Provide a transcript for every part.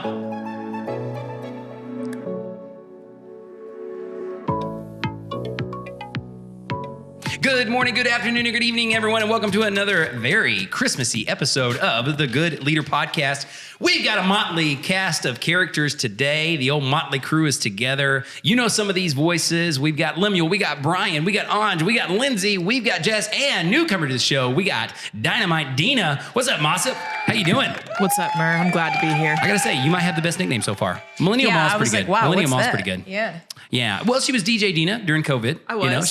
Good morning, good afternoon, and good evening, everyone, and welcome to another very Christmassy episode of the Good Leader Podcast. We've got a motley cast of characters today. The old motley crew is together. You know some of these voices. We've got Lemuel, we got Brian, we got Anj, we got Lindsay, we've got Jess, and newcomer to the show, we got Dynamite Dina. What's up, Mossip? How you doing? What's up, Mur? I'm glad to be here. I gotta say, you might have the best nickname so far. Millennial Mall's pretty good. Wow, Millennial Mall's that? pretty good. Yeah. Yeah. Well, she was DJ Dina during COVID. I was.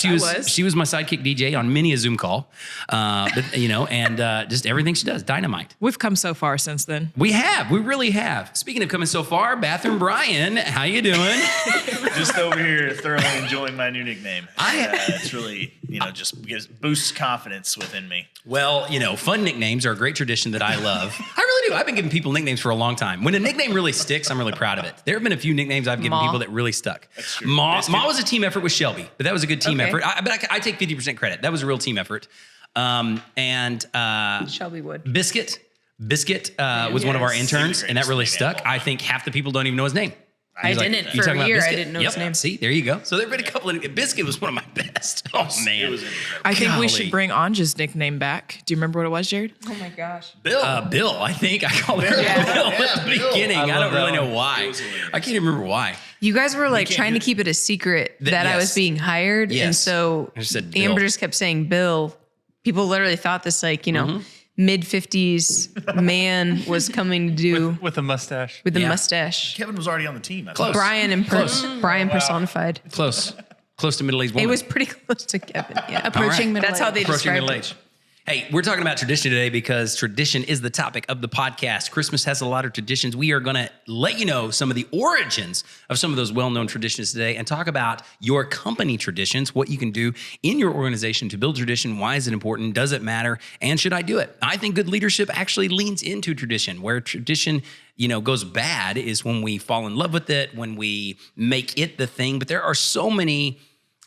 She was my sidekick DJ on many a Zoom call. Just everything she does, dynamite. We've come so far since then. We really have. Speaking of coming so far, Bathroom Brian, how you doing? Just over here thoroughly enjoying my new nickname. It's really, just because boosts confidence within me. Well, fun nicknames are a great tradition that I love. I really do. I've been giving people nicknames for a long time. When a nickname really sticks, I'm really proud of it. There have been a few nicknames I've given people that really stuck. That's true. Ma was a team effort with Shelby, but that was a good team effort. But I take 50% credit. That was a real team effort. Shelby would. Biscuit was one of our interns, and that really stuck. I think half the people don't even know his name. I didn't for a year. I didn't know his name. See, there you go. So there have been a couple of... Biscuit was one of my best. Oh, man. It was incredible. I think we should bring Anja's nickname back. Do you remember what it was, Jared? Oh my gosh. Bill, I think. I called her Bill at the beginning. I don't really know why. I can't even remember why. You guys were like trying to keep it a secret that I was being hired. Yes. And so I just said Bill. Amber just kept saying Bill. People literally thought this mid-50s man was coming to do with a mustache. with the mustache. Kevin was already on the team. Close. Brian personified. Close to middle-aged woman. It was pretty close to Kevin. Yeah. Approaching middle age. That's how they Approaching described middle it. age. Hey, we're talking about tradition today because tradition is the topic of the podcast. Christmas has a lot of traditions. We are going to let you know some of the origins of some of those well-known traditions today and talk about your company traditions, what you can do in your organization to build tradition. Why is it important? Does it matter? And should I do it? I think good leadership actually leans into tradition. Where tradition goes bad is when we fall in love with it, when we make it the thing. But there are so many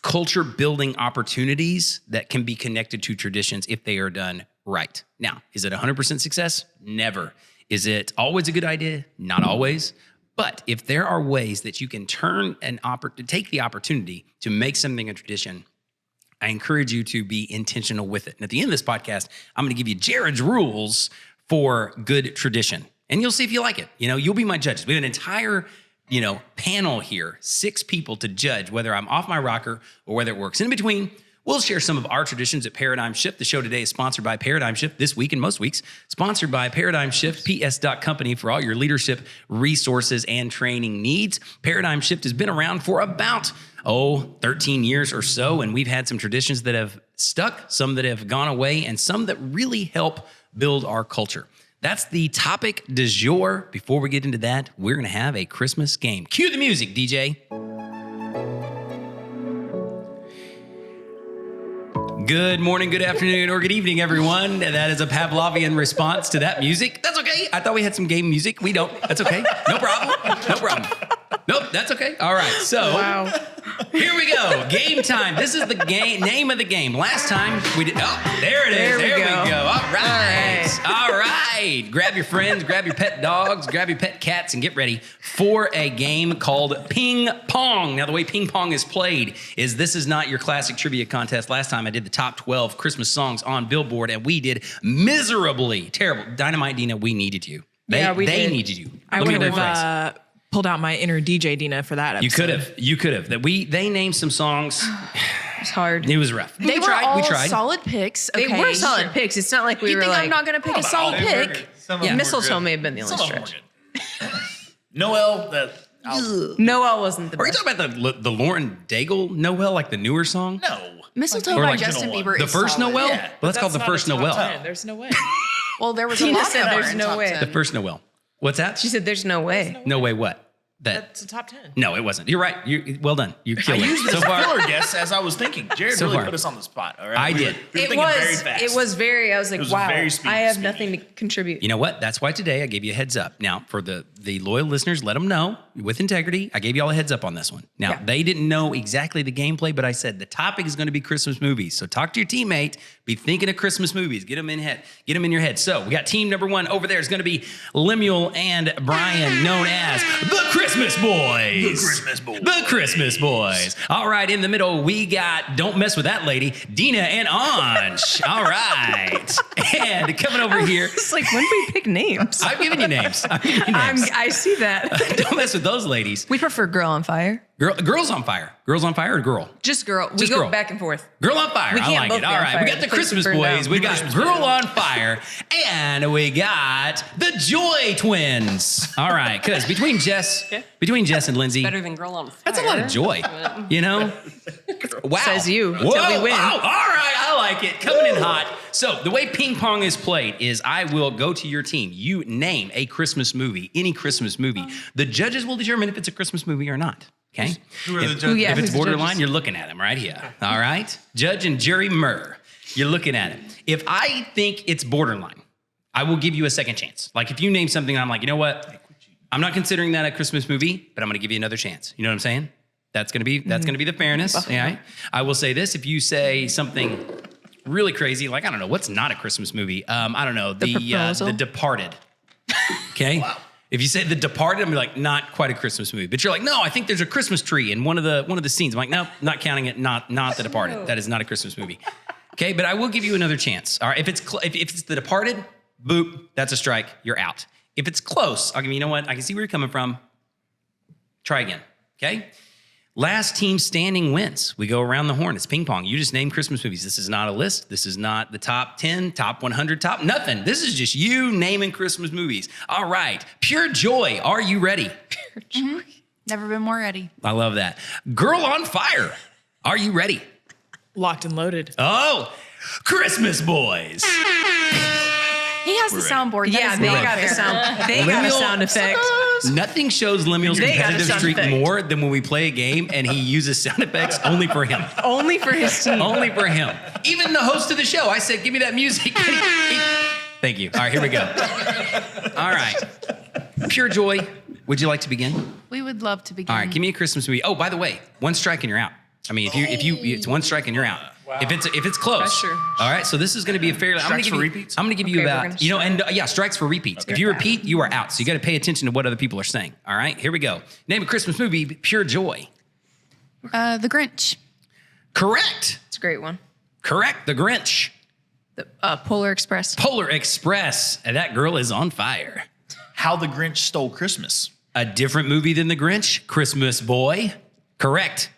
culture building opportunities that can be connected to traditions if they are done right. Now, is it 100% success? Never. Is it always a good idea? Not always. But if there are ways that you can take the opportunity to make something a tradition, I encourage you to be intentional with it. And at the end of this podcast, I'm going to give you Jared's rules for good tradition. And you'll see if you like it. You'll be my judges. We have an entire panel here, 6 people to judge whether I'm off my rocker or whether it works. In between, we'll share some of our traditions at Paradigm Shift. The show today is sponsored by Paradigm Shift this week and most weeks. Sponsored by Paradigm Shift, ps.company for all your leadership resources and training needs. Paradigm Shift has been around for about 13 years or so, and we've had some traditions that have stuck, some that have gone away, and some that really help build our culture. That's the topic du jour. Before we get into that, we're going to have a Christmas game. Cue the music, DJ. Good morning, good afternoon, or good evening, everyone. That is a Pavlovian response to that music. That's okay. I thought we had some game music. We don't. That's okay. No problem. Nope, that's okay. All right, so here we go. Game time. This is the name of the game. Last time we did. Oh, there it is. There we go. All right. Grab your friends, grab your pet dogs, grab your pet cats, and get ready for a game called Ping Pong. Now, the way ping pong is played is this is not your classic trivia contest. Last time I did the top 12 Christmas songs on Billboard, and we did miserably terrible. Dynamite Dina, we needed you. They needed you. I would have pulled out my inner DJ Dina for that episode. You could have. They named some songs. It's hard. It was rough. They were all we tried. solid picks. Okay. They were solid picks. It's not like we were like, I'm not going to pick a solid pick. Mistletoe may have been the only stretch. Noel, Noel wasn't the best. Are you talking about the Lauren Daigle Noel, like the newer song? No. Mistletoe Or by like Justin Bieber The is first solid. Noel? Yeah, Well, that's called the first Noel. There's no way. Well, there was Tina a lot said that there's were in no top way. 10. The first Noel. What's that? She said there's no way. No way what? That's a top 10. No, it wasn't. You're right. Well done. You killed it. I used it So as a far, filler guess as I was thinking. Jared really put us on the spot. All right, I did. We were thinking very fast. It was very. I was like, wow. very I have speedy. nothing to contribute. you know what? That's why today I gave you a heads up. Now, for the loyal listeners, let them know with integrity. I gave you all a heads up on this one. Now, they didn't know exactly the gameplay, but I said the topic is going to be Christmas movies. So talk to your teammate. Be thinking of Christmas movies. Get them in your head. So we got team number 1 over there is going to be Lemuel and Brian, known as the Christmas Boys. The Christmas Boys. All right, in the middle, we got, don't mess with that lady, Dina and Anj. All right. And coming over here. It's like, when do we pick names? I've given you names. I see that. Don't mess with those ladies. We prefer Girl on Fire. Girls on Fire. Girls on Fire or girl? Just Girl. We Just go girl. back and forth. Girl on Fire. We I can't like both it. be All on right. fire. We got the The place Christmas will burn Boys. down. We got Girl on Fire. And we got the Joy Twins. All right. Because between Jess and Lindsay, Better than Girl on Fire. that's a lot of joy. You know? Wow. Says you. Whoa. Until we win. Wow. All right. I like it. Coming in hot. So the way ping pong is played is I will go to your team. You name a Christmas movie, any Christmas movie. The judges will determine if it's a Christmas movie or not. Okay? Who are the If- judges? yeah, If it's who's the borderline, judges? you're looking at him right here. All right? Judge and jury Murr. You're looking at him. If I think it's borderline, I will give you a second chance. Like if you name something and I'm like, you know what? I'm not considering that a Christmas movie, but I'm going to give you another chance. You know what I'm saying? That's going to be the fairness. Yeah. I will say this. If you say something really crazy, like, I don't know, what's not a Christmas movie? I don't know. The Proposal? Departed. Okay? Wow. If you say The Departed, I'm like, not quite a Christmas movie. But you're like, no, I think there's a Christmas tree in one of the scenes. I'm like, no, not counting it. Not The Departed. That is not a Christmas movie. Okay, but I will give you another chance. All right, if it's The Departed, boop, that's a strike. You're out. If it's close, I'll give you. You know what? I can see where you're coming from. Try again. Okay. Last team standing wins. We go around the horn. It's ping pong. You just name Christmas movies. This is not a list. This is not the top 10, top 100, top nothing. This is just you naming Christmas movies. All right. Pure Joy. Are you ready? Pure Joy. Never been more ready. I love that. Girl on Fire. Are you ready? Locked and loaded. Oh, Christmas Boys. He has the soundboard. That Yeah, is they not got the fair. sound. They got a Lemuel- sound effect. Nothing shows Lemuel's They got a competitive sound streak effect. more than when we play a game and he uses sound effects only for him. Only for his team. Only for him. Even the host of the show, I said, give me that music. Thank you. All right, here we go. All right. Pure Joy, would you like to begin? We would love to begin. All right, give me a Christmas movie. Oh, by the way, one strike and you're out. I mean, it's one strike and you're out. Wow. If it's close. Pressure. All right, so this is going to be a fairly. Strikes for repeats? I'm going to give you Okay, we're about gonna strikes for repeats. If you repeat, you are out. So you got to pay attention to what other people are saying. All right, here we go. Name a Christmas movie. Pure Joy. The Grinch. Correct. It's a great one. Correct. The Grinch. The Polar Express. Polar Express. And that girl is on fire. How the Grinch Stole Christmas. A different movie than The Grinch. Christmas Boy. Correct.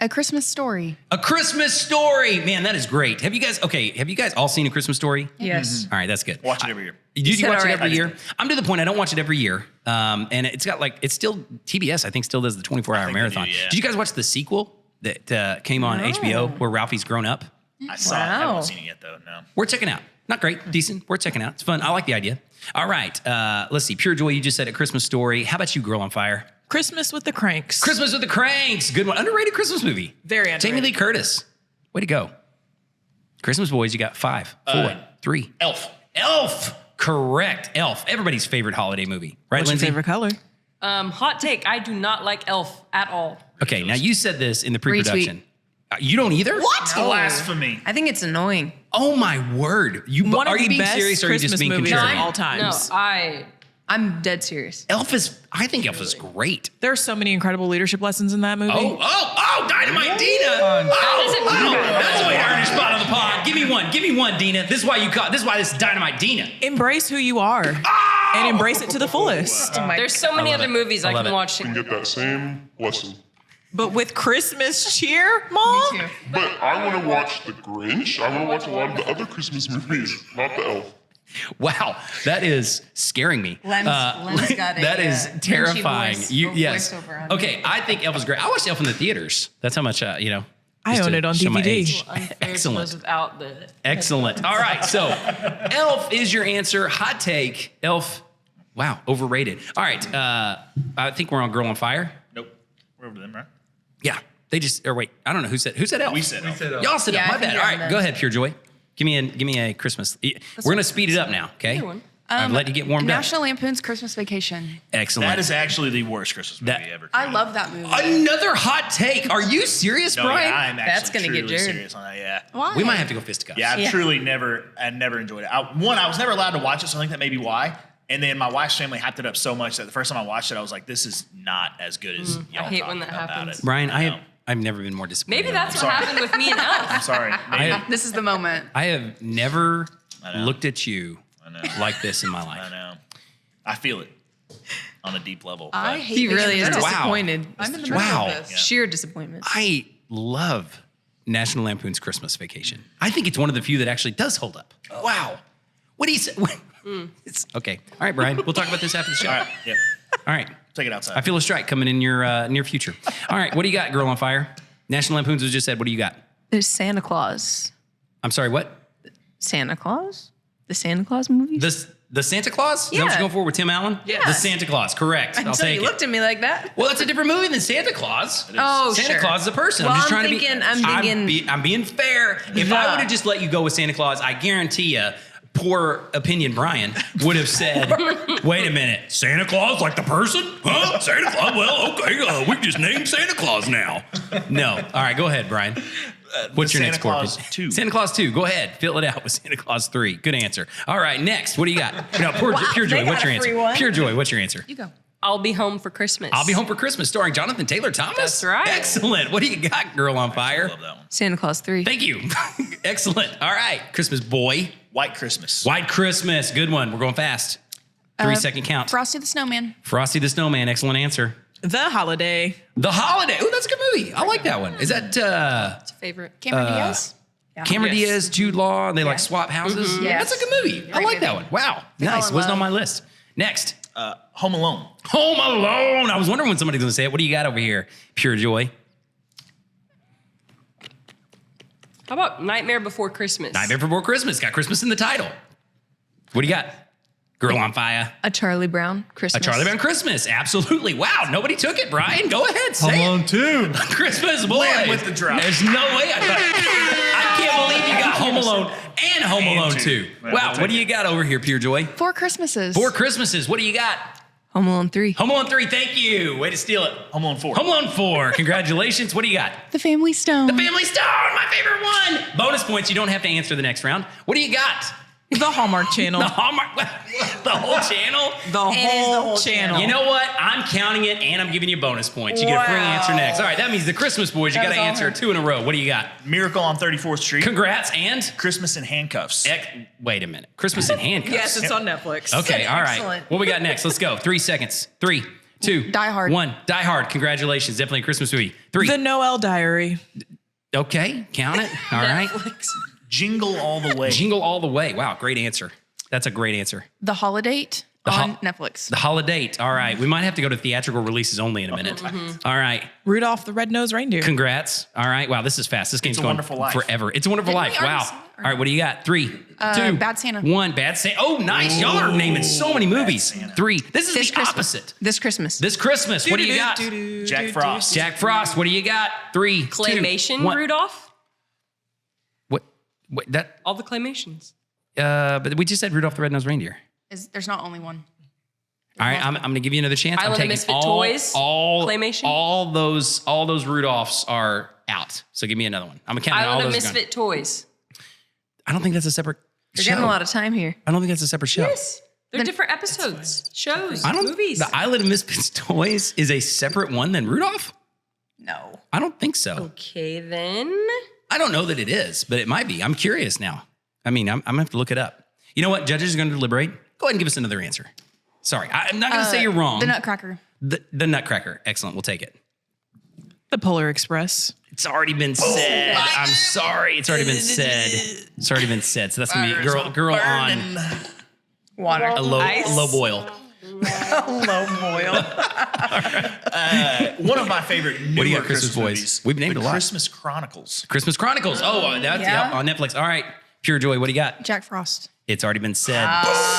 A Christmas Story. A Christmas Story. Man, that is great. Have you guys all seen A Christmas Story? Yes. All right, that's good. Watch it every year. You said watch it already. every year? I'm to the point I don't watch it every year. And it's still, TBS, I think, still does the 24-hour they marathon. do, yeah. Did you guys watch the sequel that came on HBO where Ralphie's grown up? I saw it. I Wow. haven't seen it yet, though. No. We're checking out. Not great, decent. We're checking out. It's fun. I like the idea. All right. Let's see. Pure Joy, you just said A Christmas Story. How about you, Girl on Fire? Christmas with the Cranks. Christmas with the Cranks. Good one. Underrated Christmas movie. Very Jamie underrated. Lee Curtis. Way to go. Christmas Boys, you got 5, 4, 3. Elf. Elf. Correct. Elf. Everybody's favorite holiday movie. Right, What's your Lindsay? favorite color? Hot take. I do not like Elf at all. Okay, now you said this in the pre-production. You don't either? What? Blasphemy. I think it's annoying. Oh my word. One Are of you the being best serious or are you just Christmas being movies contrarian? of all times. No, I'm dead serious. I think Elf is great. There are so many incredible leadership lessons in that movie. Oh, Dynamite Dina. That's the way to earn your spot on the pod. Give me one, Dina. This is why this is Dynamite Dina. Embrace who you are and embrace it to the fullest. there's so many other movies I love can it. watch. Can get that same lesson. But with Christmas cheer, Mom? But I want to watch The Grinch. I want to watch a lot of the other Christmas movies, not the Elf. Wow, that is scaring me. Lem's got a, that is Grinchy terrifying. voice- Yes. voiceover on Okay, I think Elf is great. I watched Elf in the theaters. That's how much I just own to it on show my DVD. age. Unfair to Excellent. those without the. Excellent. All right, so Elf is your answer. Hot take, Elf Wow, overrated. All right, I think we're on Girl on Fire. Nope. We're over to them, right? Yeah, they just. Or wait, I don't know who said Elf. We said Elf. Y'all said Yeah, Elf. I My think bad. you're All on right, them. go ahead, Pure Joy. Give me a Christmas. We're gonna speed it up now. Okay. Either one. I've let you get warmed up. National Lampoon's Christmas Vacation. Excellent. That is actually the worst Christmas movie ever. I love that movie. Another hot take. Are you serious, No, Brian? yeah, I'm That's actually gonna get truly Jared. serious on that. Yeah. Why? We might have to go fisticuffs. Yeah, Yeah. I never enjoyed it. I was never allowed to watch it, so I think that may be why. And then my wife's family hyped it up so much that the first time I watched it, I was like, "This is not as good as y'all." I hate when talking that about happens. it. Brian, know. I've never been more disappointed. Maybe that's what sorry. happened with me and Elf. I'm sorry. Maybe. This is the moment. I have never I know. looked at you know. like this in my I life. know. I feel it on a deep level. I but- hate He really is Vacation. Wow. disappointed. I'm in the middle Wow. of this. Sheer disappointment. I love National Lampoon's Christmas Vacation. I think it's one of the few that actually does hold up. Wow. What do you say? It's okay. All right, Brian. We'll talk about this after the show. All right. Yep. All right. Take it outside. I feel a strike coming in your near future. All right. What do you got, Girl on Fire? National Lampoon's was just said. What do you got? There's Santa Claus. I'm sorry. What? Santa Claus? The Santa Claus movies? The Santa Claus? Is that what Yeah. you're going for with Tim Allen? Yeah. The Santa Claus. Correct. I'll Until take you it. looked at me like that. Well, it's a different movie than Santa Claus. Oh, Santa sure. Claus is a person. Well, I'm just I'm trying thinking- to I'm thinking- I'm being fair. If I would have just let you go with Santa Claus, I guarantee you, poor opinion Brian would have said, "Wait a minute, Santa Claus like the person? Huh? Santa Claus? Well, okay, we just named Santa Claus now." No. All right, go ahead, Brian. What's your Santa next Claus quirk? 2. Santa Claus 2. Go ahead. Fill it out with Santa Claus 3. Good answer. All right, next. What do you got? No, Pure Joy. they What's got your a free answer? one. Pure Joy. What's your answer? You go. I'll be home for Christmas. I'll Be Home for Christmas, starring Jonathan Taylor Thomas. That's right. Excellent. What do you got, Girl on Fire? Love that one. Santa Claus 3. Thank you. Excellent. All right. Christmas Boy. White Christmas. White Christmas. Good one. We're going fast. 3-second count. Frosty the Snowman. Frosty the Snowman. Excellent answer. The Holiday. The Holiday. Oh, that's a good movie. I like that one. Is that It's a favorite. Cameron Diaz. Cameron Yes. Diaz, Jude Law, and they like swap houses? Yeah, Yes. that's a good movie. I like that one. Wow. Nice. fall in Wasn't on love. my list. Next. Home Alone. Home Alone. I was wondering when somebody's going to say it. What do you got over here? Pure Joy. How about Nightmare Before Christmas? Nightmare Before Christmas. Got Christmas in the title. What do you got? Girl on Fire. A Charlie Brown A Christmas. Charlie Brown Christmas. Absolutely. Wow. Nobody took it, Brian. Go ahead. Say it. too. Christmas boy. Land with the drop. There's no way. I can't believe you got Home Alone and Home And Alone 2. two. Wow. Well, we'll What take do you got over here, Pure Joy? 4 Christmases. 4 Christmases. What do you got? Home Alone 3. Home Alone 3. Thank you. Way to steal it. Home Alone 4. Home Alone 4. Congratulations. What do you got? The Family Stone. The Family Stone. My favorite one. Bonus points. You don't have to answer the next round. What do you got? The Hallmark Channel. The Hallmark. The whole channel. The whole channel. You know what? I'm counting it and I'm giving you bonus points. You get a free answer next. All right, that means the Christmas boys, you got to answer 2 in a row. What do you got? Miracle on 34th Street. Congrats and Christmas in Handcuffs. wait a minute. Christmas in Handcuffs. Yes, it's on Netflix. Okay, all right. Excellent. What we got next? Let's go. 3 seconds. 3, 2, Die Hard. 1. Die Hard. Congratulations. Definitely a Christmas movie. 3. The Noel Diary. Okay, count it. All right. Jingle All the Way. Jingle All the Way. Wow, great answer. That's a great answer. The Holiday on Netflix. The Holiday. All right. We might have to go to theatrical releases only in a minute. All right. Rudolph the Red-Nosed Reindeer. Congrats. All right. Wow, this is fast. This game's a going Wonderful Life. forever. It's a Wonderful Didn't we Life. already Wow. say it? All right, what do you got? 3, 2, Bad Santa. 1. Bad Santa. Oh, nice. Y'all are naming so many movies. Santa. 3. This is This the Christmas. opposite. This Christmas. This Christmas. What do you got? Jack Frost. Jack Frost. What do you got? 3, 2, Claymation 1. Rudolph? What that All the claymations. but we just said Rudolph the Red-Nosed Reindeer. There's not only one. All right, I'm going to give you another chance. Island I'm of taking Misfit all, Toys? all Claymation? all those Rudolphs are out. So give me another one. I'm counting all Island of those. Misfit Toys. I don't think that's a separate You're show. getting a lot of time here. I don't think that's a separate show. Yes. They're different episodes, shows, I don't. movies. The Island of Misfit Toys is a separate one than Rudolph. No. I don't think so. Okay, then. I don't know that it is, but it might be. I'm curious now. I mean, I'm gonna have to look it up. You know what? Judges are going to deliberate. Go ahead and give us another answer. Sorry, I'm not going to say you're wrong. The Nutcracker. The Nutcracker. Excellent. We'll take it. The Polar Express. It's already been said. I'm sorry. It's already been said. It's already been said. So that's gonna be girl on Water. a low boil. Low boil. One of my favorite newer What do you got, Christmas Christmas boys? movies. We've named The a lot. Christmas Chronicles. Christmas Chronicles. Oh, that's Yeah. yep, on Netflix. All right, Pure Joy. What do you got? Jack Frost. It's already been said.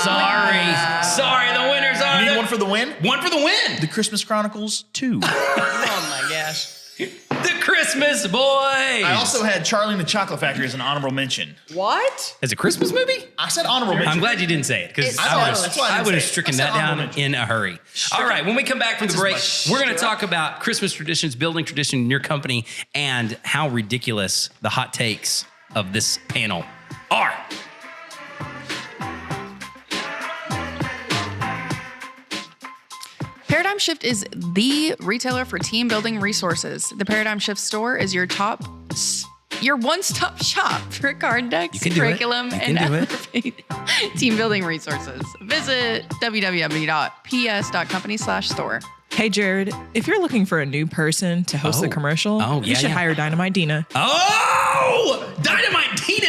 Sorry, the winners are. You need one for the win? One for the win. The Christmas Chronicles 2. Oh my gosh. The Christmas Boys. I also had Charlie and the Chocolate Factory as an honorable mention. What? As a Christmas movie? I said honorable mention. I'm glad you didn't say it because That's why I would have say it. stricken I said that down honorable in a hurry. All right, when we come back from the break, we're going to talk about Christmas traditions, building tradition in your company, and how ridiculous the hot takes of this panel are. Paradigm Shift is the retailer for team building resources. The Paradigm Shift store is your one-stop shop for card decks, can do it. curriculum, You and can do it. elevate team building resources. Visit www.ps.company/store. Hey, Jared, if you're looking for a new person to host a commercial, you should hire Dynamite Dina. Oh, Dynamite Dina.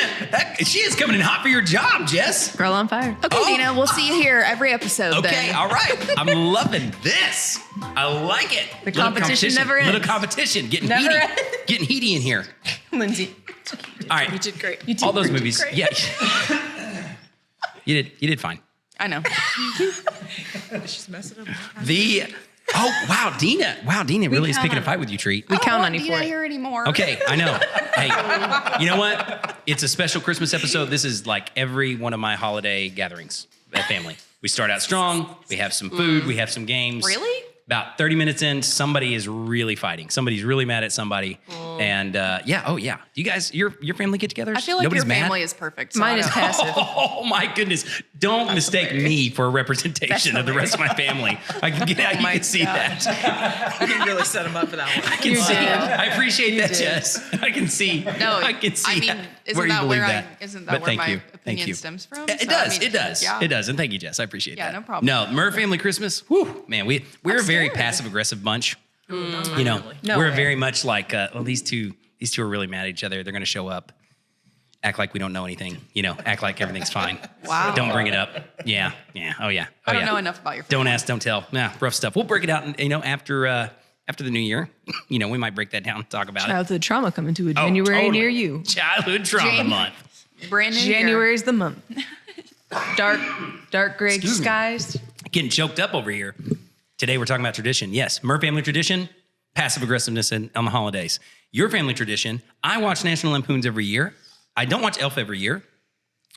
She is coming in hot for your job, Jess. Girl on fire. Okay, Dina, we'll see you here every episode Okay, then. all right. I'm loving this. I like it. The competition never ends. Little competition. Getting Never heaty. ends. Getting heedy in here. Lindsay. All right. You did great. All those movies. Great. Yeah. You did fine. I know. She's messing up. Wow, Dina. Wow, Dina really is count picking a on fight with you, Treat. We count on you Dina for it. here anymore. Okay, I know. Hey, you know what? It's a special Christmas episode. This is like every one of my holiday gatherings at family. We start out strong. We have some food. We have some games. Really? About 30 minutes in, somebody is really fighting. Somebody's really mad at somebody. And Do you guys, your family get-togethers? I feel like Nobody's your mad? family is perfect. So Mine I is don't- passive. Oh my goodness! Don't mistake me for a representation of the rest of my family. I can get how you can see that. You really set him up for that one. I can see. I appreciate that, Jess. I can see. No, I can see. I mean, isn't where you that believe where that. isn't that But where thank my you. Thank opinion you. stems from? It So, does. I mean, It does. yeah. It does. And thank you, Jess. I appreciate Yeah, that. no problem. No, Murr Family Christmas. Whew, man, we're a very passive aggressive bunch. You know, No we're way. very much like these two are really mad at each other. They're going to show up, act like we don't know anything. You know, act like everything's fine. Wow. Don't bring it up. Yeah. Oh yeah. I don't know enough about your family. Don't ask, don't tell. Nah, rough stuff. We'll break it out, after the new year. We might break that down and talk about it. Childhood trauma coming to a Oh, January totally. near you. Childhood trauma month. Brand new year. January is the month. Dark gray Excuse me. skies. Getting choked up over here. Today we're talking about tradition. Yes, Murr family tradition, passive aggressiveness on the holidays. Your family tradition, I watch National Lampoons every year. I don't watch Elf every year.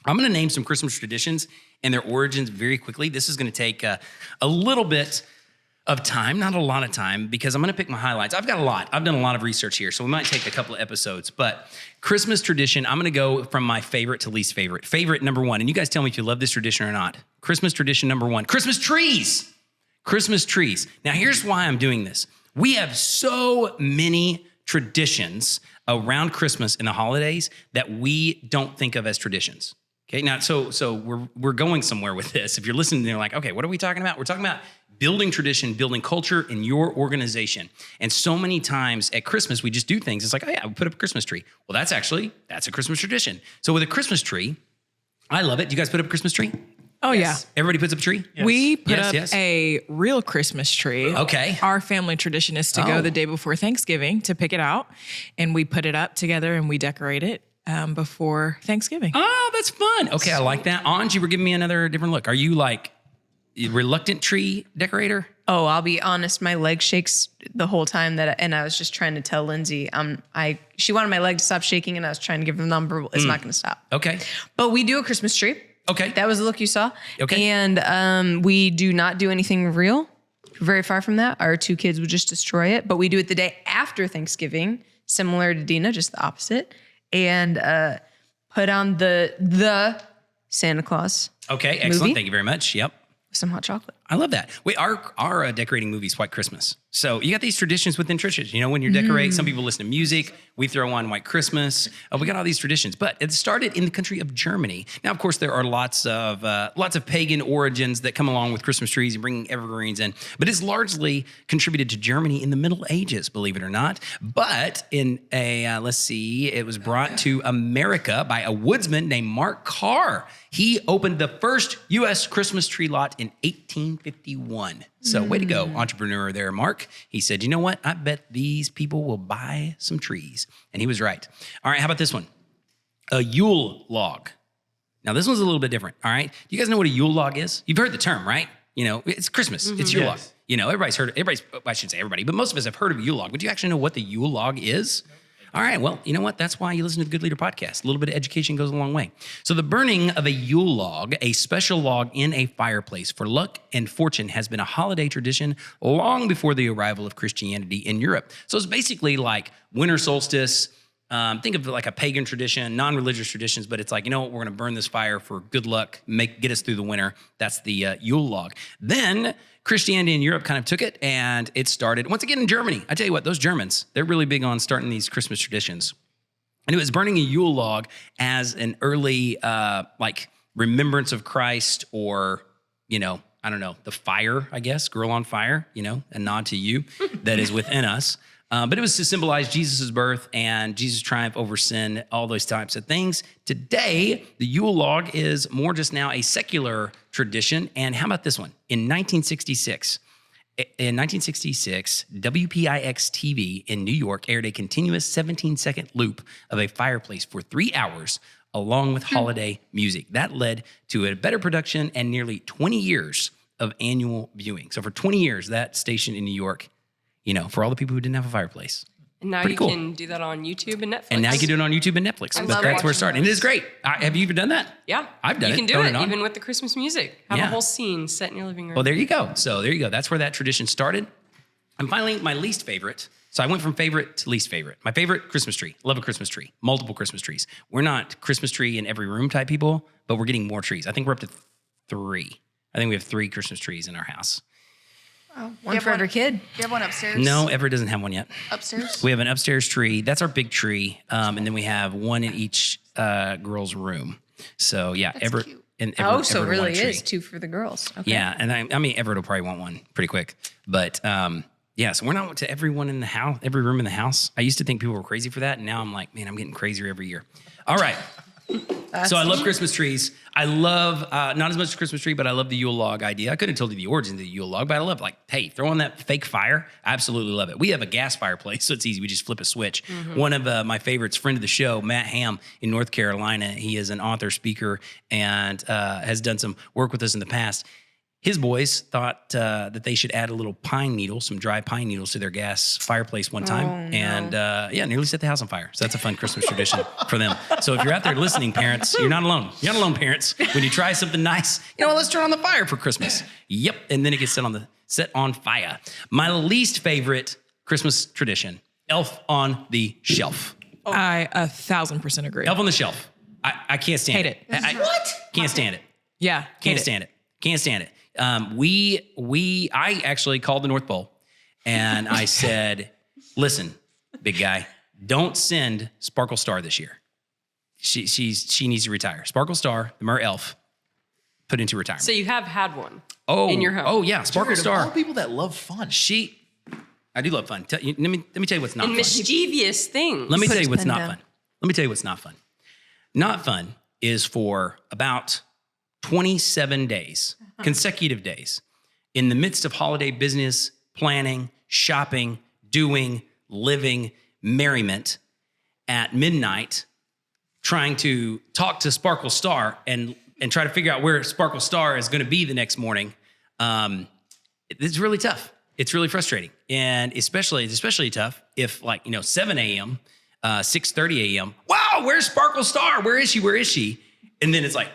I'm going to name some Christmas traditions and their origins very quickly. This is going to take a little bit of time, not a lot of time, because I'm going to pick my highlights. I've got a lot. I've done a lot of research here, so we might take a couple of episodes. But Christmas tradition, I'm going to go from my favorite to least favorite. Favorite number one, and you guys tell me if you love this tradition or not. Christmas tradition number one, Christmas trees. Christmas trees. Now, here's why I'm doing this. We have so many traditions around Christmas and the holidays that we don't think of as traditions. Okay, now, so we're going somewhere with this. If you're listening, you're like, okay, what are we talking about? We're talking about building tradition, building culture in your organization. And so many times at Christmas, we just do things. It's like, oh yeah, we put up a Christmas tree. Well, that's a Christmas tradition. So with a Christmas tree, I love it. Do you guys put up a Christmas tree? Oh, Everybody puts up a tree? yeah. We put Yes, up yes. a real Christmas tree. Okay. Our family tradition is to Oh. go the day before Thanksgiving to pick it out. And we put it up together and we decorate it before Thanksgiving. Oh, that's fun. Okay, I like that. Anj, you were giving me another different look. Are you like a reluctant tree decorator? Oh, I'll be honest. My leg shakes the whole time and I was just trying to tell Lindsay, she wanted my leg to stop shaking and I was trying to give her the number. It's not going to stop. Okay. But we do a Christmas tree. Okay. That was the look you saw. Okay. And we do not do anything real. Very far from that. Our two kids would just destroy it. But we do it the day after Thanksgiving, similar to Dina, just the opposite. And put on the Santa Claus Okay, excellent. Movie? Thank you very much. Yep. with some hot chocolate. I love that. Wait, our decorating movie is White Christmas. So you got these traditions within traditions. You know, when you decorate, some people listen to music. We throw on White Christmas. We got all these traditions, but it started in the country of Germany. Now, of course, there are lots of pagan origins that come along with Christmas trees and bringing evergreens in, but it's largely contributed to Germany in the Middle Ages, believe it or not. But in it was brought to America by a woodsman named Mark Carr. He opened the first U.S. Christmas tree lot in 1851. So way to go, entrepreneur there, Mark. He said, you know what? I bet these people will buy some trees. And he was right. All right, how about this one? A Yule log. Now, this one's a little bit different, all right? Do you guys know what a Yule log is? You've heard the term, right? You know, it's Christmas. It's Yule log. You know, everybody's heard it. I shouldn't say everybody, but most of us have heard of a Yule log. But do you actually know what the Yule log is? All right, well, you know what? That's why you listen to the Good Leader podcast. A little bit of education goes a long way. So the burning of a Yule log, a special log in a fireplace for luck and fortune, has been a holiday tradition long before the arrival of Christianity in Europe. So it's basically like winter solstice. Think of it like a pagan tradition, non-religious traditions, but it's like, you know what, we're going to burn this fire for good luck, get us through the winter. That's the Yule log. Then Christianity in Europe kind of took it, and it started, once again, in Germany. I tell you what, those Germans, they're really big on starting these Christmas traditions. And it was burning a Yule log as an early, remembrance of Christ, or, you know, I don't know, the fire, I guess, girl on fire, you know, a nod to you that is within us. But it was to symbolize Jesus' birth and Jesus' triumph over sin, all those types of things. Today, the Yule log is more just now a secular tradition. And how about this one? In 1966, WPIX TV in New York aired a continuous 17-second loop of a fireplace for 3 hours, along with holiday music. That led to a better production and nearly 20 years of annual viewing. So for 20 years, that station in New York, you know, for all the people who didn't have a fireplace. And now Pretty you cool. can do that on YouTube and Netflix. And now you can do it on YouTube and Netflix. I But love that's where it watching started. And it is great. Have you ever done that? Yeah. I've done it. You can do Thrown it on. even with the Christmas music. Have Yeah. a whole scene set in your living room. Well, there you go. So there you go. That's where that tradition started. And finally, my least favorite. So I went from favorite to least favorite. My favorite, Christmas tree. Love a Christmas tree. Multiple Christmas trees. We're not Christmas tree in every room type people, but we're getting more trees. I think we're up to 3. I think we have 3 Christmas trees in our house. One for every kid. Do you have one upstairs? No, Everett doesn't have one yet. Upstairs? We have an upstairs tree. That's our big tree. And then we have one in each girl's room. So yeah, Everett. cute. And Everett, Oh, so it Everett will really want a is tree. 2 for the girls. Okay. Yeah, and I mean Everett will probably want one pretty quick. But yeah, so we're not to everyone in the house, every room in the house. I used to think people were crazy for that, and now I'm like, man, I'm getting crazier every year. All right. So I love Christmas trees. I love, not as much as Christmas tree, but I love the Yule log idea. I couldn't have told you the origin of the Yule log, but I love, like, hey, throw on that fake fire. I absolutely love it. We have a gas fireplace, so it's easy. We just flip a switch. One of my favorites, friend of the show, Matt Ham in North Carolina. He is an author, speaker, and has done some work with us in the past. His boys thought that they should add a little pine needle, some dry pine needles to their gas fireplace one time. And nearly set the house on fire. So that's a fun Christmas tradition for them. So if you're out there listening, parents, you're not alone. You're not alone, parents. When you try something nice, you know, let's turn on the fire for Christmas. Yep. And then it gets set on fire. My least favorite Christmas tradition, Elf on the Shelf. I 1,000% agree. Elf on the Shelf. I can't stand Hate it. it. What? Can't stand it. Yeah. Can't stand it. Can't stand it. I actually called the North Pole and I said, listen, big guy, don't send Sparkle Star this year. She needs to retire. Sparkle Star, the Mer Elf, put into retirement. So you have had one in your home. Oh yeah, Sparkle Of all Star. people that love fun. I do love fun. Let me tell you what's not And fun. mischievous things. Let me Put tell his you what's pen not down. fun. Let me tell you what's not fun. Not fun is for about 27 days, consecutive days, in the midst of holiday business, planning, shopping, doing, living, merriment, at midnight, trying to talk to Sparkle Star and try to figure out where Sparkle Star is going to be the next morning. It's really tough. It's really frustrating. And it's especially tough if, like, 7 a.m., 6:30 a.m., wow, where's Sparkle Star? Where is she? Where is she? And then it's like,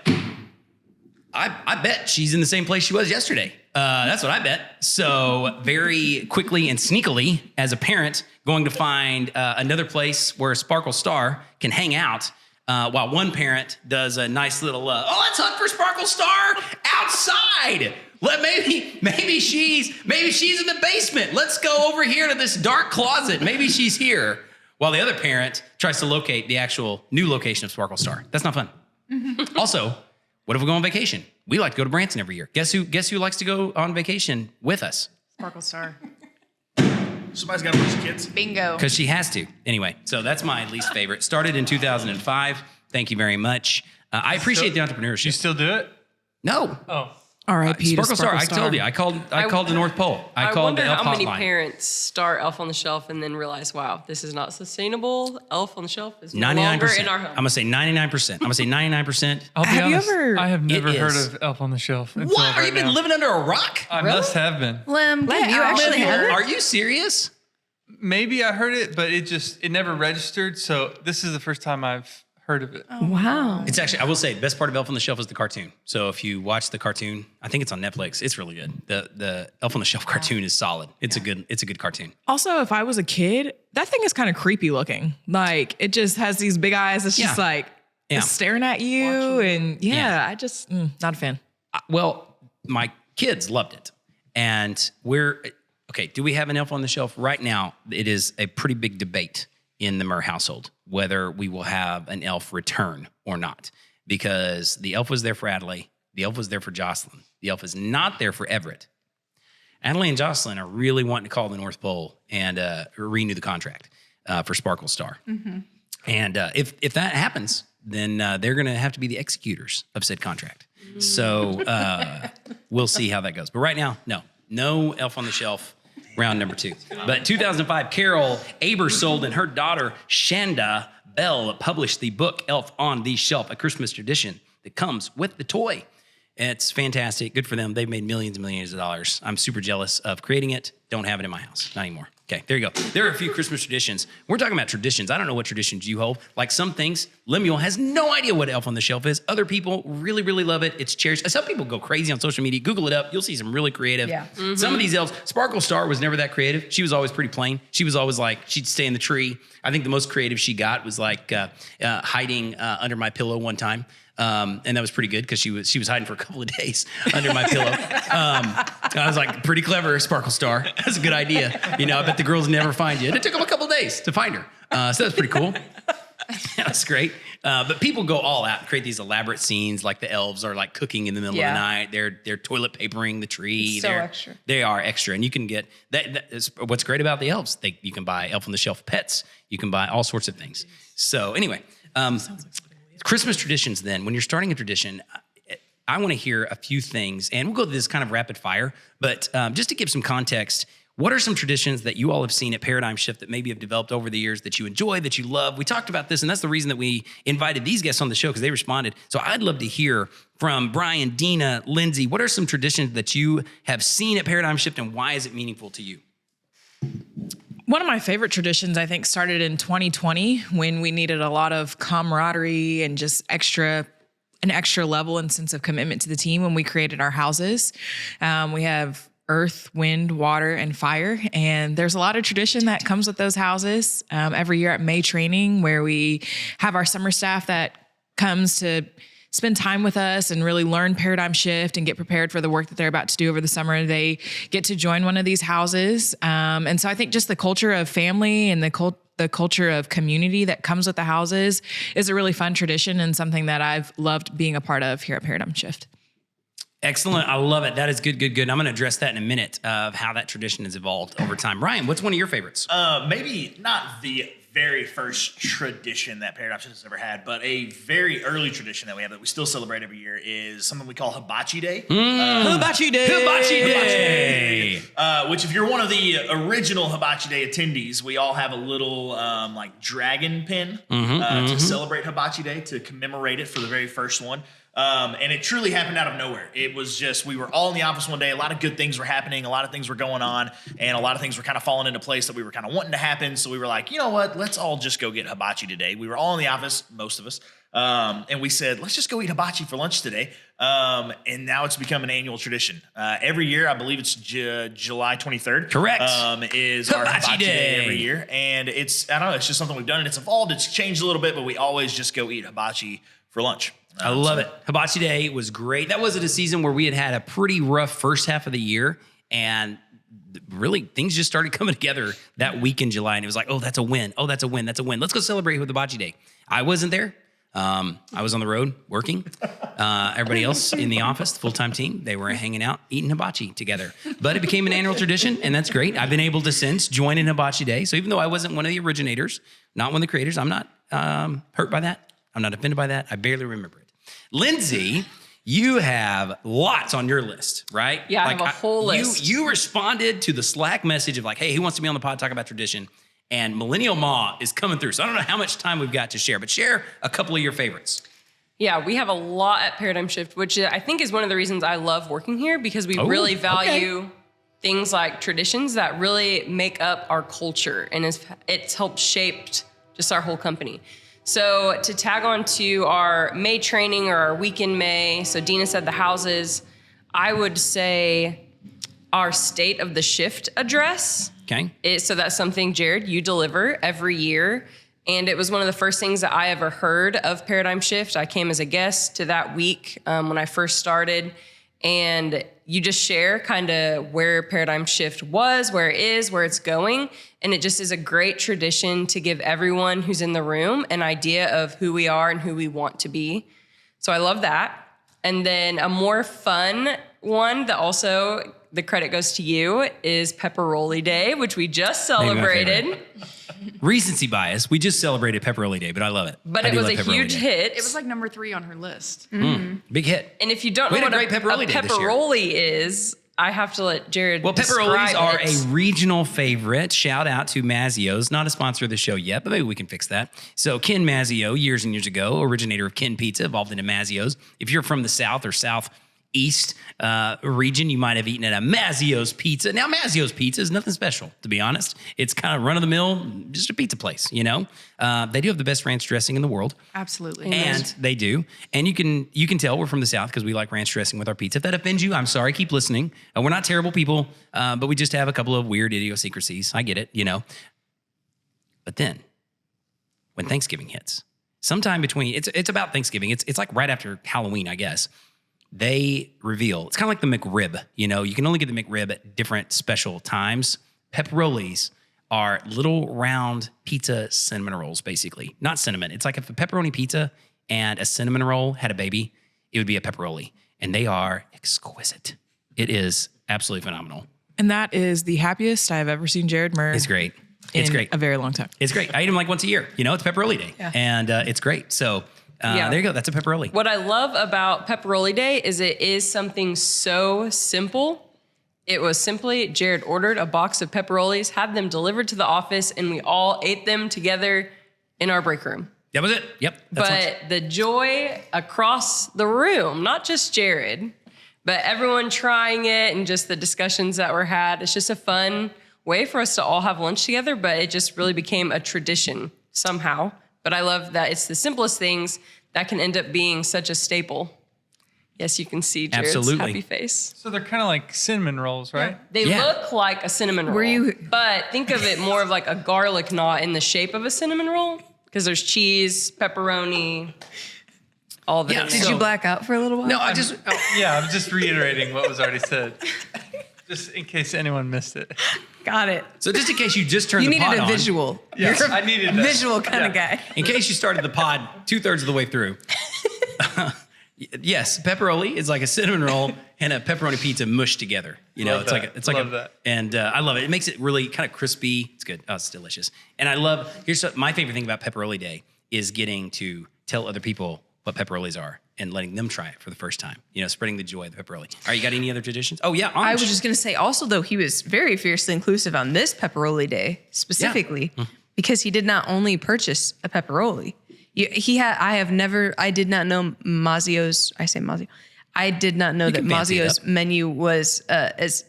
I bet she's in the same place she was yesterday. That's what I bet. So very quickly and sneakily, as a parent, going to find another place where Sparkle Star can hang out, while one parent does a nice little, let's hunt for Sparkle Star outside. Maybe she's in the basement. Let's go over here to this dark closet. Maybe she's here. While the other parent tries to locate the actual new location of Sparkle Star. That's not fun. Also, what if we go on vacation? We like to go to Branson every year. Guess who likes to go on vacation with us? Sparkle Star. Somebody's got to raise kids. Bingo. Because she has to. Anyway, so that's my least favorite. Started in 2005. Thank you very much. I appreciate the entrepreneurship. You still do it? No. Oh. R.I.P. to Sparkle Star. I Star. told you. I called the North Pole. I called wonder the Elf how many hotline. parents start Elf on the Shelf and then realize, wow, this is not sustainable. Elf on the Shelf is no longer 99%. in our I'm home. gonna say 99%. I'm gonna say 99%. I'll be Have you honest, ever- I have never It heard is. of Elf on the Shelf. Until What? Are right you been now. living under a rock? I must have been. Lem, have you actually heard? Are you serious? Maybe I heard it, but it never registered. So this is the first time I've heard of it. Wow. It's actually, I will say, the best part of Elf on the Shelf is the cartoon. So if you watch the cartoon, I think it's on Netflix. It's really good. The Elf on the Shelf cartoon is solid. It's a good cartoon. Also, if I was a kid, that thing is kind of creepy looking. Like it just has these big eyes. It's just Yeah. like Yeah. staring at you. And Yeah. I just, not a fan. Well, my kids loved it. And okay, do we have an Elf on the Shelf? Right now, it is a pretty big debate in the Murr household whether we will have an elf return or not. Because the elf was there for Adelaide. The elf was there for Jocelyn. The elf is not there for Everett. Adelaide and Jocelyn are really wanting to call the North Pole and renew the contract for Sparkle Star. And if that happens, then they're going to have to be the executors of said contract. So we'll see how that goes. But right now, no Elf on the Shelf round number 2. But 2005, Carol Abersold and her daughter, Shanda Bell, published the book Elf on the Shelf, a Christmas tradition that comes with the toy. It's fantastic. Good for them. They've made millions and millions of dollars. I'm super jealous of creating it. Don't have it in my house. Not anymore. Okay, there you go. There are a few Christmas traditions. We're talking about traditions. I don't know what traditions you hold. Like some things, Lemuel has no idea what Elf on the Shelf is. Other people really, really love it. It's cherished. Some people go crazy on social media. Google it up. You'll see some really creative. Yeah. Some of these elves, Sparkle Star was never that creative. She was always pretty plain. She was always like, she'd stay in the tree. I think the most creative she got was like hiding under my pillow one time. And that was pretty good because she was hiding for a couple of days under my pillow. I was like, pretty clever, Sparkle Star. That's a good idea. I bet the girls never find you. And it took them a couple of days to find her. So that's pretty cool. That's great. But people go all out, create these elaborate scenes like the elves are like cooking in the middle of the night. They're toilet papering the tree. So extra. They are extra. And you can get that is what's great about the elves. You can buy Elf on the Shelf pets. You can buy all sorts of things. So anyway, Christmas traditions then, when you're starting a tradition, I want to hear a few things, and we'll go through this kind of rapid fire, but just to give some context, what are some traditions that you all have seen at Paradigm Shift that maybe have developed over the years that you enjoy, that you love? We talked about this, and that's the reason that we invited these guests on the show because they responded. So I'd love to hear from Brian, Dina, Lindsay, what are some traditions that you have seen at Paradigm Shift, and why is it meaningful to you? One of my favorite traditions, I think, started in 2020 when we needed a lot of camaraderie and just an extra level and sense of commitment to the team when we created our houses. We have earth, wind, water, and fire. And there's a lot of tradition that comes with those houses. Every year at May training, where we have our summer staff that comes to spend time with us and really learn Paradigm Shift and get prepared for the work that they're about to do over the summer. They get to join one of these houses. And so I think just the culture of family and the culture of community that comes with the houses is a really fun tradition and something that I've loved being a part of here at Paradigm Shift. Excellent. I love it. That is good. I'm going to address that in a minute of how that tradition has evolved over time. Ryan, what's one of your favorites? Maybe not the very first tradition that Paradigm Shift has ever had, but a very early tradition that we have that we still celebrate every year is something we call Hibachi Day. Hibachi Day! Hibachi Day! Which, if you're one of the original Hibachi Day attendees, we all have a little like dragon pin to celebrate Hibachi Day, to commemorate it for the very first one. And it truly happened out of nowhere. It was just, we were all in the office one day. A lot of good things were happening. A lot of things were going on. And a lot of things were kind of falling into place that we were kind of wanting to happen. So we were like, you know what? Let's all just go get hibachi today. We were all in the office, most of us. And we said, let's just go eat hibachi for lunch today. And now it's become an annual tradition. Every year, I believe it's July 23rd. Correct. Is our Hibachi hibachi day Day every year. And it's, I don't know, it's just something we've done and it's evolved. It's changed a little bit, but we always just go eat hibachi for lunch. I love it. Hibachi Day was great. That was at a season where we had a pretty rough first half of the year, and really things just started coming together that week in July. And it was like, oh, that's a win. Oh, that's a win. That's a win. Let's go celebrate with Hibachi Day. I wasn't there. I was on the road working. Everybody else in the office, the full-time team, they were hanging out, eating hibachi together. But it became an annual tradition, and that's great. I've been able to since join in Hibachi Day. So even though I wasn't one of the originators, not one of the creators, I'm not hurt by that. I'm not offended by that. I barely remember it. Lindsay, you have lots on your list, right? Yeah, I have a whole list. You responded to the Slack message of like, hey, who wants to be on the pod, talk about tradition? And Millennial Ma is coming through. So I don't know how much time we've got to share, but share a couple of your favorites. Yeah, we have a lot at Paradigm Shift, which I think is one of the reasons I love working here, because we really value things like traditions that really make up our culture, and it's helped shape just our whole company. So to tag on to our May training or our week in May, so Dina said the houses, I would say our State of the Shift address. Okay. So that's something, Jared, you deliver every year. And it was one of the first things that I ever heard of Paradigm Shift. I came as a guest to that week when I first started. And you just share kind of where Paradigm Shift was, where it is, where it's going. And it just is a great tradition to give everyone who's in the room an idea of who we are and who we want to be. So I love that. And then a more fun one that also the credit goes to you is Pepperoli Day, which we just celebrated. Recency bias. We just celebrated Pepperoli Day, but I love it. But I it do was love a Pepperoli huge Day. hit. It was like number 3 on her list. Big hit. And if you don't We know had a what great Pepperoli Day this year. pepperoli is, I have to let Jared Well, describe pepperolis are it. a regional favorite. Shout out to Mazzio's, not a sponsor of the show yet, but maybe we can fix that. So Ken Mazzio, years and years ago, originator of Ken Pizza, evolved into Mazzio's. If you're from the South or Southeast region, you might have eaten at a Mazzio's Pizza. Now, Mazzio's Pizza is nothing special, to be honest. It's kind of run-of-the-mill, just a pizza place, you know? They do have the best ranch dressing in the world. Absolutely. And they do. And you can tell we're from the South because we like ranch dressing with our pizza. If that offends you, I'm sorry. Keep listening. We're not terrible people, but we just have a couple of weird idiosyncrasies. I get it, you know. But then, when Thanksgiving hits, sometime between, it's about Thanksgiving. It's like right after Halloween, I guess. They reveal, it's kind of like the McRib, you know, you can only get the McRib at different special times. Pepperolis are little round pizza cinnamon rolls, basically. Not cinnamon. It's like if a pepperoni pizza and a cinnamon roll had a baby, it would be a pepperoli. And they are exquisite. It is absolutely phenomenal. And that is the happiest I've ever seen Jared Murr. It's great. It's great. A very long time. It's great. I eat them like once a year. You know, it's Pepperoli Day. Yeah. And it's great. So there you go. That's a pepperoli. What I love about Pepperoli Day is it is something so simple. It was simply Jared ordered a box of pepperolis, had them delivered to the office, and we all ate them together in our break room. That was it. Yep. That's But the joy across the room, not just Jared, but everyone trying it and just the discussions that were had, it's just a fun way for us to all have lunch together, but it just really became a tradition somehow. But I love that it's the simplest things that can end up being such a staple. Yes, you can see Jared's Absolutely. happy face. So they're kind of like cinnamon rolls, right? They Yeah. look like a cinnamon roll, but think of it more of like a garlic knot in the shape of a cinnamon roll, because there's cheese, pepperoni, all of it. Yeah, in did there. Did you black out for a little while? No, I just. Yeah, I'm just reiterating what was already said, just in case anyone missed it. Got it. So just in case you just turned You the pod needed a on, visual. Yes, You're a I needed that. visual kind of guy. in case you started the pod 2/3 of the way through. Yes, pepperoli is like a cinnamon roll and a pepperoni pizza mushed together. You know, Love that. it's like Love that. And I love it. It makes it really kind of crispy. It's good. Oh, it's delicious. And I love. My favorite thing about Pepperoli Day is getting to tell other people what pepperolis are and letting them try it for the first time. You know, spreading the joy of the pepperoli. All right, you got any other traditions? Oh yeah, I was just going to say also, though, he was very fiercely inclusive on this Pepperoli Day specifically because he did not only purchase a pepperoli. I did not know Mazzio's, I say Mazzio. I did not know that can fancy it Mazzio's up. menu was as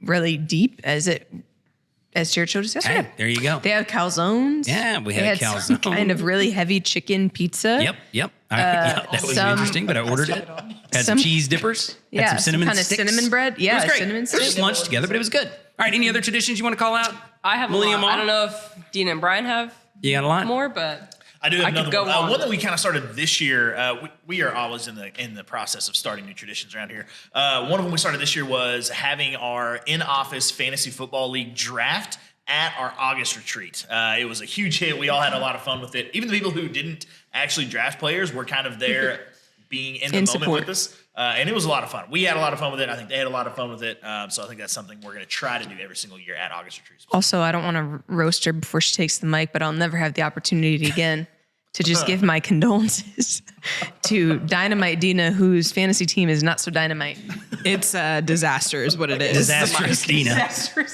really deep as Jared showed us yesterday. Hey, there you go. They have calzones. Yeah, we They had some calzone. kind of really heavy chicken pizza. Yep. Yeah, that was some- interesting, but I ordered it. Had some some- cheese dippers. Yeah, had some cinnamon kind of sticks. cinnamon bread. Yeah, it was great. cinnamon It was just stick. lunch together, but it was good. All right, any other traditions you want to call out? I have a Millennium lot. I Mom? don't know if Dina and Brian have You got a lot? more, but I do have I could another go one. on. One that we kind of started this year. We are always in the process of starting new traditions around here. One of them we started this year was having our in-office fantasy football league draft at our August retreat. It was a huge hit. We all had a lot of fun with it. Even the people who didn't actually draft players were kind of there being in the moment support. with us. And it was a lot of fun. We had a lot of fun with it. I think they had a lot of fun with it. So I think that's something we're going to try to do every single year at August retreats. Also, I don't want to roast her before she takes the mic, but I'll never have the opportunity again to just give my condolences to Dynamite Dina, whose fantasy team is not so dynamite. It's a disaster is what it is. Disastrous Dina.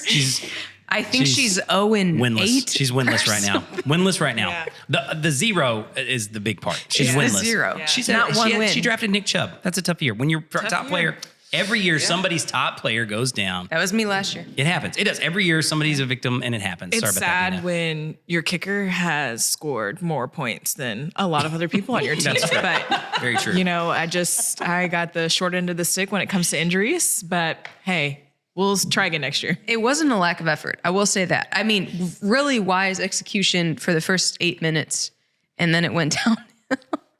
She's I think she's 0-8. winless. She's winless right now. Winless right now. The zero is the big part. She's It's the winless. zero. Yeah. She's Not one win. She drafted Nick Chubb. That's a tough year. When your top player, every year somebody's top player goes down. That was me last year. It happens. It does. Every year somebody's a victim and it happens. It's Sorry about sad that, Dina. when your kicker has scored more points than a lot of other people on your team. That's true. But Very true. you know, I got the short end of the stick when it comes to injuries. But hey, we'll try again next year. It wasn't a lack of effort. I will say that. I mean, really wise execution for the first 8 minutes, and then it went down.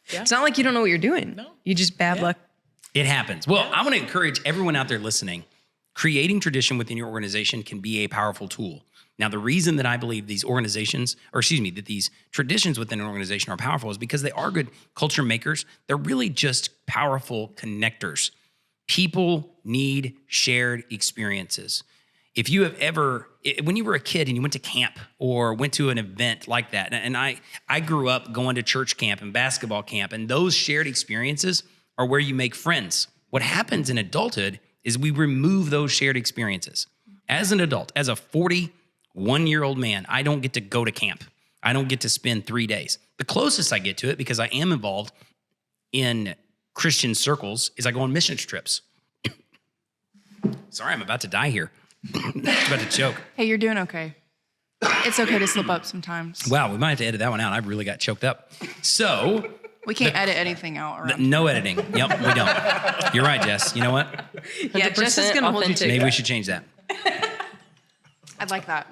It's not like you don't know what you're doing. No. You just bad luck. It happens. Well, I want to encourage everyone out there listening, creating tradition within your organization can be a powerful tool. Now, the reason that I believe these organizations, that these traditions within an organization are powerful is because they are good culture makers. They're really just powerful connectors. People need shared experiences. If you have ever, when you were a kid and you went to camp or went to an event like that, and I grew up going to church camp and basketball camp, and those shared experiences are where you make friends. What happens in adulthood is we remove those shared experiences. As an adult, as a 41-year-old man, I don't get to go to camp. I don't get to spend 3 days. The closest I get to it, because I am involved in Christian circles, is I go on mission trips. Sorry, I'm about to die here. I'm about to choke. Hey, you're doing okay. It's okay to slip up sometimes. Wow, we might have to edit that one out. I really got choked up. So We can't edit anything out around here. no editing. Yep, we don't. You're right, Jess. You know what? Yeah, Jess is going to hold you authentic. to Maybe we should change that. I'd like that.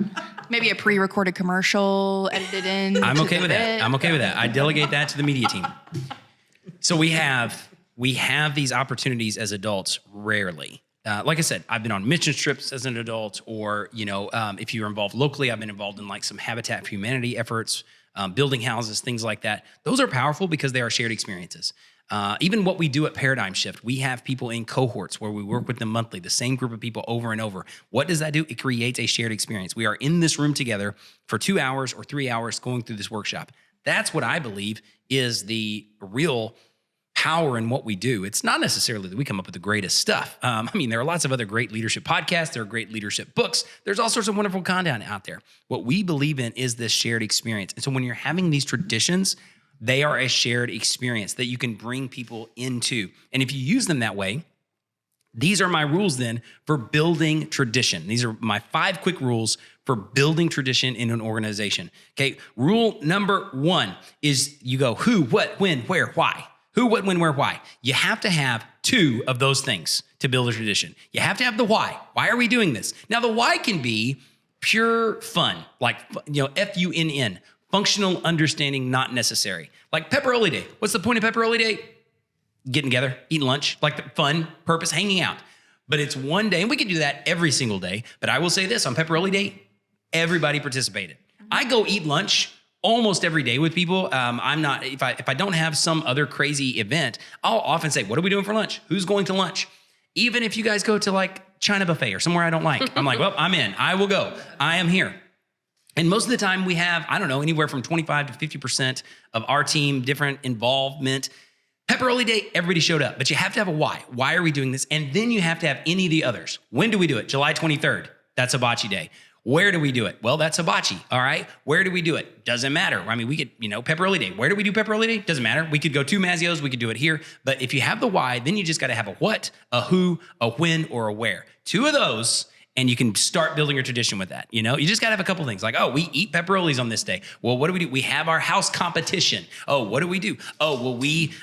Maybe a pre-recorded commercial edited in. I'm to okay the with that. bit. I'm okay with that. I delegate that to the media team. So we have these opportunities as adults rarely. Like I said, I've been on mission trips as an adult, or if you're involved locally, I've been involved in like some Habitat for Humanity efforts, building houses, things like that. Those are powerful because they are shared experiences. Even what we do at Paradigm Shift, we have people in cohorts where we work with them monthly, the same group of people over and over. What does that do? It creates a shared experience. We are in this room together for 2 hours or 3 hours going through this workshop. That's what I believe is the real power in what we do. It's not necessarily that we come up with the greatest stuff. There are lots of other great leadership podcasts. There are great leadership books. There's all sorts of wonderful content out there. What we believe in is this shared experience. And so when you're having these traditions, they are a shared experience that you can bring people into. And if you use them that way, these are my rules then for building tradition. These are my 5 quick rules for building tradition in an organization. Okay, rule number 1 is you go who, what, when, where, why. Who, what, when, where, why. You have to have 2 of those things to build a tradition. You have to have the why. Why are we doing this? Now, the why can be pure fun, like, FUNN, functional understanding not necessary. Like Pepperoni Day. What's the point of Pepperoni Day? Getting together, eating lunch, like the fun, purpose, hanging out. But it's one day, and we can do that every single day. But I will say this, on Pepperoni Day, everybody participated. I go eat lunch almost every day with people. I'm not, if I don't have some other crazy event, I'll often say, what are we doing for lunch? Who's going to lunch? Even if you guys go to like China buffet or somewhere I don't like, I'm like, well, I'm in. I will go. I am here. And most of the time we have, anywhere from 25 to 50% of our team, different involvement. Pepperoni Day, everybody showed up, but you have to have a why. Why are we doing this? And then you have to have any of the others. When do we do it? July 23rd. That's Hibachi Day. Where do we do it? Well, that's hibachi, all right? Where do we do it? Doesn't matter. We could, Pepperoni Day. Where do we do Pepperoni Day? Doesn't matter. We could go to Mazio's. We could do it here. But if you have the why, then you just got to have a what, a who, a when, or a where. 2 of those, and you can start building your tradition with that. You just got to have a couple things like, we eat pepperonis on this day. Well, what do we do? We have our house competition. Oh, what do we do? Oh, well, we,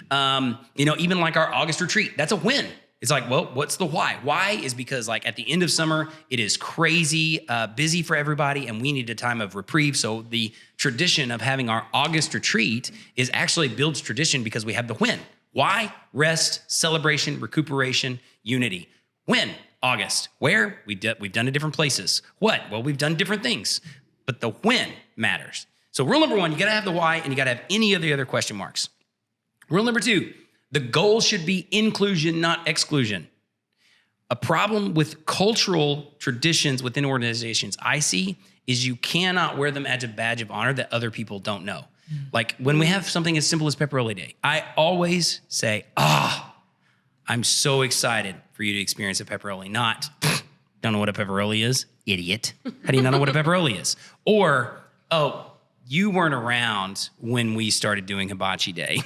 even like our August retreat, that's a win. It's like, well, what's the why? Why is because like at the end of summer, it is crazy busy for everybody and we need a time of reprieve. So the tradition of having our August retreat is actually builds tradition because we have the when. Why? Rest, celebration, recuperation, unity. When? August. Where? We've done it different places. What? Well, we've done different things. But the when matters. So rule number 1, you got to have the why and you got to have any of the other question marks. Rule number 2, the goal should be inclusion, not exclusion. A problem with cultural traditions within organizations I see is you cannot wear them as a badge of honor that other people don't know. Like when we have something as simple as pepperoni day, I always say, I'm so excited for you to experience a pepperoni, not, don't know what a pepperoni is? Idiot. How do you not know what a pepperoni is? Or, oh, you weren't around when we started doing Hibachi Day.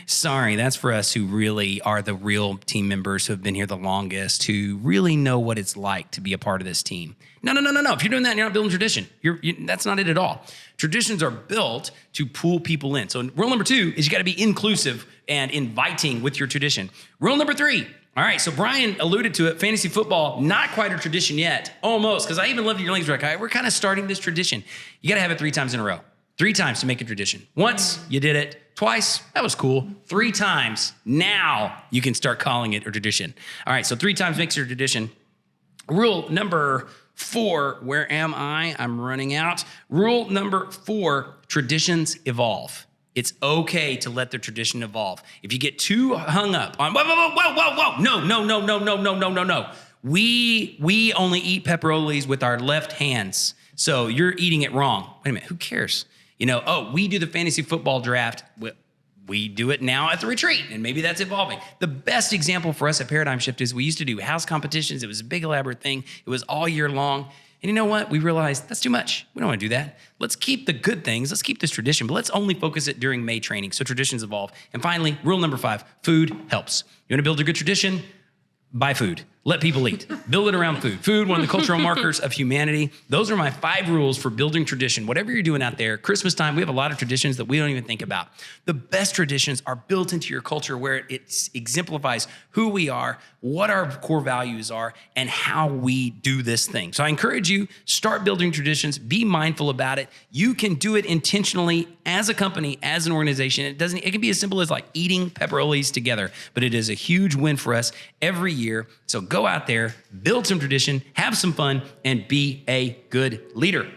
Sorry, that's for us who really are the real team members who have been here the longest, who really know what it's like to be a part of this team. No. If you're doing that, you're not building tradition. That's not it at all. Traditions are built to pull people in. So rule number 2 is you got to be inclusive and inviting with your tradition. Rule number 3. All right, so Brian alluded to it. Fantasy football, not quite a tradition yet, almost, because I even loved your links. We're like, all right, we're kind of starting this tradition. You got to have it 3 times in a row. 3 times to make a tradition. Once, you did it. Twice, that was cool. 3 times, now you can start calling it a tradition. All right, so 3 times makes it a tradition. Rule number 4, where am I? I'm running out. Rule number 4, traditions evolve. It's okay to let the tradition evolve. If you get too hung up on, whoa, no. We only eat pepperonis with our left hands. So you're eating it wrong. Wait a minute, who cares? We do the fantasy football draft. We do it now at the retreat, and maybe that's evolving. The best example for us at Paradigm Shift is we used to do house competitions. It was a big elaborate thing. It was all year long. And you know what? We realized that's too much. We don't want to do that. Let's keep the good things. Let's keep this tradition, but let's only focus it during May training. So traditions evolve. And finally, rule number 5, food helps. You want to build a good tradition? Buy food. Let people eat. Build it around food. Food, one of the cultural markers of humanity. Those are my 5 rules for building tradition. Whatever you're doing out there, Christmas time, we have a lot of traditions that we don't even think about. The best traditions are built into your culture where it exemplifies who we are, what our core values are, and how we do this thing. So I encourage you, start building traditions. Be mindful about it. You can do it intentionally as a company, as an organization. It can be as simple as like eating pepperonis together, but it is a huge win for us every year. So go out there, build some tradition, have some fun, and be a good leader.